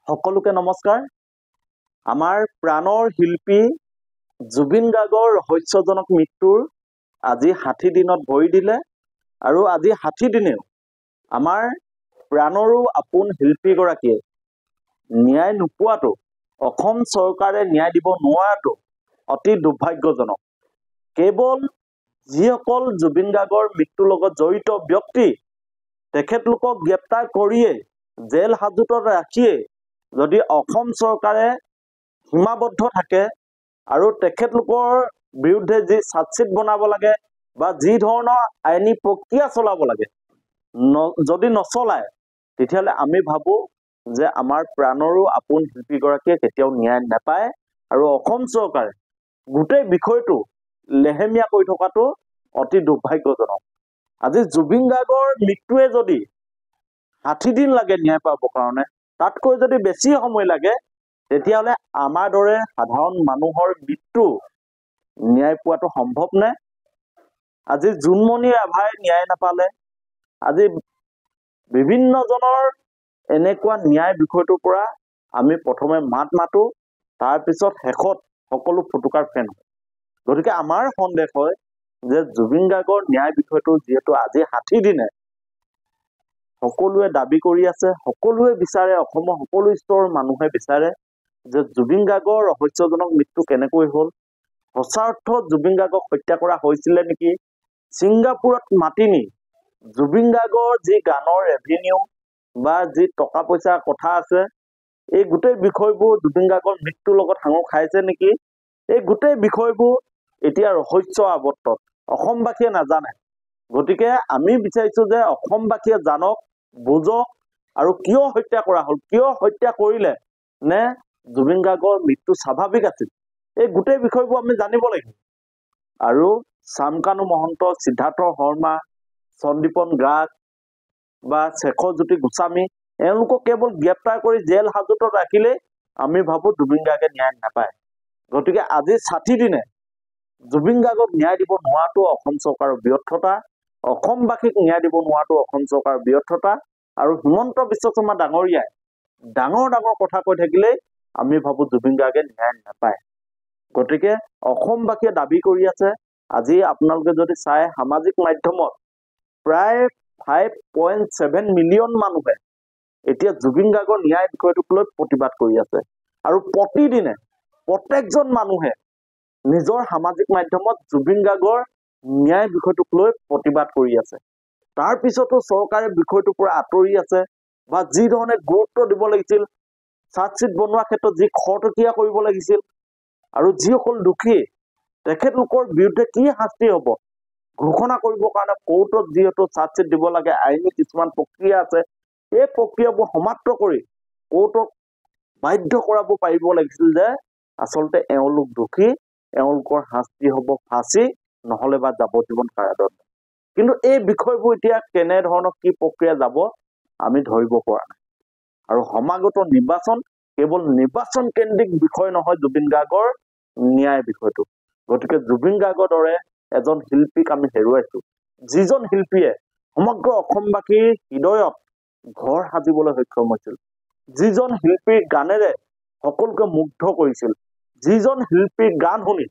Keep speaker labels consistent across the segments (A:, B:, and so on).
A: সকলোকে নমস্কাৰ। আমাৰ প্ৰাণৰ শিল্পী জুবিন গাৰ্গৰ ৰহস্যজনক মৃত্যুৰ আজি 60 দিনত ভৰি দিলে আৰু আজি 60 দিনেও আমাৰ প্ৰাণৰো আপোন শিল্পীগৰাকীয়ে ন্যায় নোপোৱাটো, অসম চৰকাৰে ন্যায় দিব নোৱাৰাটো অতি দুৰ্ভাগ্যজনক। কেৱল যিসকল জুবিন গাৰ্গৰ মৃত্যুৰ লগত জড়িত ব্যক্তি তেখেতলোকক গ্ৰেপ্তাৰ কৰিয়ে জেল হাজতত ৰাখিয়ে যদি অসম চৰকাৰে সীমাবদ্ধ থাকে আৰু তেখেতলোকৰ বিৰুদ্ধে যি চাৰ্জশ্বিট বনাব লাগে বা যি ধৰণৰ আইনী প্ৰক্ৰিয়া চলাব লাগে যদি নচলায়, তেতিয়াহ'লে আমি ভাবোঁ যে আমাৰ প্ৰাণৰো আপোন শিল্পীগৰাকীয়ে কেতিয়াও ন্যায় নাপায় আৰু অসম চৰকাৰে গোটেই বিষয়টো লেহেমীয়া কৰি থকাটো অতি দুৰ্ভাগ্যজনক। আজি জুবিন গাৰ্গৰ মৃত্যুৱে যদি 60 দিন লাগে ন্যায় পাবৰ কাৰণে, তাতকৈ যদি বেছি সময় লাগে, তেতিয়াহ'লে আমাৰ দৰে সাধাৰণ মানুহৰ মৃত্যু ন্যায় পোৱাটো সম্ভৱ নে? আজি জোনমণি ৰাভাই ন্যায় নাপালে, আজি বিভিন্নজনৰ এনেকুৱা ন্যায় বিষয়টোৰ পৰা আমি প্ৰথমে মাত মাতো, তাৰপিছত শেষত সকলো ফুটুকাৰ ফেন হয়। গতিকে আমাৰ সন্দেহ হয় যে জুবিন গাৰ্গৰ ন্যায় বিষয়টো যিহেতু আজি 60 দিনে সকলোৱে দাবী কৰি আছে, সকলোৱে বিচাৰে, অসমৰ সকলো স্তৰৰ মানুহে বিচাৰে যে জুবিন গাৰ্গৰ ৰহস্যজনক মৃত্যু কেনেকৈ হ'ল, সঁচা অৰ্থত জুবিন গাৰ্গক হত্যা কৰা হৈছিলে নেকি, ছিংগাপুৰত মাতি নি জুবিন গাৰ্গৰ যি গানৰ ৰেভিনিউ বা যি টকা পইচাৰ কথা আছে, এই গোটেই বিষয়বোৰ জুবিন গাৰ্গৰ মৃত্যুৰ লগত সাঙুৰ খাইছে নেকি, এই গোটেই বিষয়বোৰ এতিয়া ৰহস্য আৱৰ্তত, অসমবাসীয়ে নাজানে। গতিকে আমি বিচাৰিছোঁ যে অসমবাসীয়ে জানক, বুজক আৰু কিয় হত্যা কৰা হ'ল, কিয় হত্যা কৰিলে, নে জুবিন গাৰ্গৰ মৃত্যু স্বাভাৱিক আছিল, এই গোটেই বিষয়বোৰ আমি জানিব লাগিব। আৰু চামকানু মহন্ত, সিদ্ধাৰ্থ শৰ্মা, সন্দীপন গাৰ্গ বা শেখৰজ্যোতি গোস্বামী, এওঁলোকক কেৱল গ্ৰেপ্তাৰ কৰি জেল হাজতত ৰাখিলেই আমি ভাবোঁ জুবিন গাৰ্গে ন্যায় নাপায়। গতিকে আজি 60 দিনে জুবিন গাৰ্গক ন্যায় দিব নোৱাৰাটো অসম চৰকাৰৰ ব্যৰ্থতা, অসমবাসীক ন্যায় দিব নোৱাৰাটো অসম চৰকাৰৰ ব্যৰ্থতা। আৰু হিমন্ত বিশ্ব শৰ্মা ডাঙৰীয়াই ডাঙৰ ডাঙৰ কথা কৈ থাকিলেই আমি ভাবোঁ জুবিন গাৰ্গে ন্যায় নাপায়। গতিকে অসমবাসীয়ে দাবী কৰি আছে, আজি আপোনালোকে যদি চাই সামাজিক মাধ্যমত প্ৰায় 5.7 মিলিয়ন মানুহে এতিয়া জুবিন গাৰ্গৰ ন্যায় বিষয়টোক লৈ প্ৰতিবাদ কৰি আছে। আৰু প্ৰতিদিনে প্ৰত্যেকজন মানুহে নিজৰ সামাজিক মাধ্যমত জুবিন গাৰ্গৰ ন্যায় বিষয়টোক লৈ প্ৰতিবাদ কৰি আছে। তাৰপিছতো চৰকাৰে বিষয়টোৰ পৰা আঁতৰি আছে বা যি ধৰণে গুৰুত্ব দিব লাগিছিল, চাৰ্জশ্বিট বনোৱাৰ ক্ষেত্ৰত যি খৰতকীয়া কৰিব লাগিছিল আৰু যিসকল দোষী তেখেতলোকৰ বিৰুদ্ধে কি শাস্তি হ'ব ঘোষণা কৰিবৰ কাৰণে কোৰ্টত যিহেতু চাৰ্জশ্বিট দিব লাগে, আইনী কিছুমান প্ৰক্ৰিয়া আছে, এই প্ৰক্ৰিয়াবোৰ সমাপ্ত কৰি কোৰ্টক বাধ্য কৰাব পাৰিব লাগিছিল যে আচলতে এওঁলোক দোষী, এওঁলোকৰ শাস্তি হ'ব ফাঁচী নহ'লে বা যাৱজ্জীৱন কাৰাদণ্ড। কিন্তু এই বিষয়বোৰ এতিয়া কেনেধৰণৰ কি প্ৰক্ৰিয়া যাব আমি ধৰিব পৰা নাই। আৰু সমাগত নিৰ্বাচন কেৱল নিৰ্বাচন কেন্দ্ৰিক বিষয় নহয় জুবিন গাৰ্গৰ ন্যায় বিষয়টো। গতিকে জুবিন গাৰ্গৰ দৰে এজন শিল্পীক আমি হেৰুৱাইছোঁ, যিজন শিল্পীয়ে সমগ্ৰ অসমবাসীৰ হৃদয়ত ঘৰ সাজিবলৈ সক্ষম হৈছিল, যিজন শিল্পীৰ গানেৰে সকলোকে মুগ্ধ কৰিছিল, যিজন শিল্পীৰ গান শুনি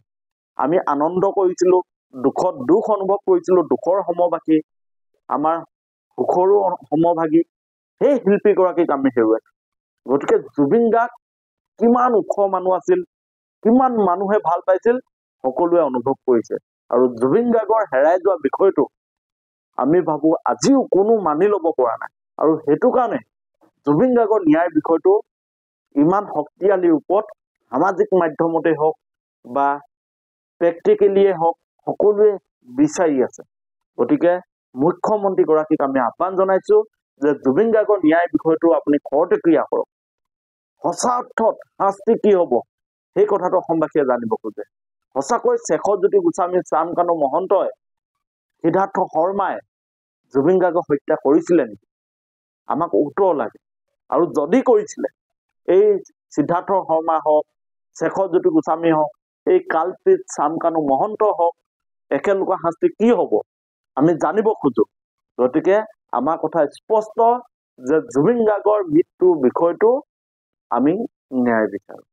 A: আমি আনন্দ কৰিছিলোঁ, দুখত দুখ অনুভৱ কৰিছিলোঁ, দুখৰ সমভাগী, আমাৰ সুখৰো সমভাগী, সেই শিল্পীগৰাকীক আমি হেৰুৱাইছোঁ। গতিকে জুবিন গাৰ্গ কিমান ওখ মানুহ আছিল, কিমান মানুহে ভাল পাইছিল, সকলোৱে অনুভৱ কৰিছে। আৰু জুবিন গাৰ্গৰ হেৰাই যোৱা বিষয়টো আমি ভাবোঁ আজিও কোনো মানি ল'ব পৰা নাই। আৰু সেইটো কাৰণে জুবিন গাৰ্গৰ ন্যায় বিষয়টো ইমান শক্তিশালী ৰূপত সামাজিক মাধ্যমতে হওক বা প্ৰেক্টিকেলিয়ে হওক সকলোৱে বিচাৰি আছে। গতিকে মুখ্যমন্ত্ৰীগৰাকীক আমি আহ্বান জনাইছোঁ যে জুবিন গাৰ্গৰ ন্যায় বিষয়টো আপুনি খৰতকীয়া কৰক। সঁচা অৰ্থত শাস্তি কি হ'ব সেই কথাটো অসমবাসীয়ে জানিব খোজে। সঁচাকৈ শেখৰজ্যোতি গোস্বামী, চামকানু মহন্তই, সিদ্ধাৰ্থ শৰ্মাই জুবিন গাৰ্গক হত্যা কৰিছিলে নেকি? আমাক উত্তৰ লাগে। আৰু যদি কৰিছিলে, এই সিদ্ধাৰ্থ শৰ্মা হওক, শেখৰজ্যোতি গোস্বামী হওক, এই কালপ্ৰিত চামকানু মহন্ত হওক, একেলোকৰ শাস্তি কি হ'ব আমি জানিব খোজোঁ। গতিকে আমাৰ কথা স্পষ্ট যে জুবিন গাৰ্গৰ মৃত্যুৰ বিষয়টো আমি ন্যায় বিচাৰো।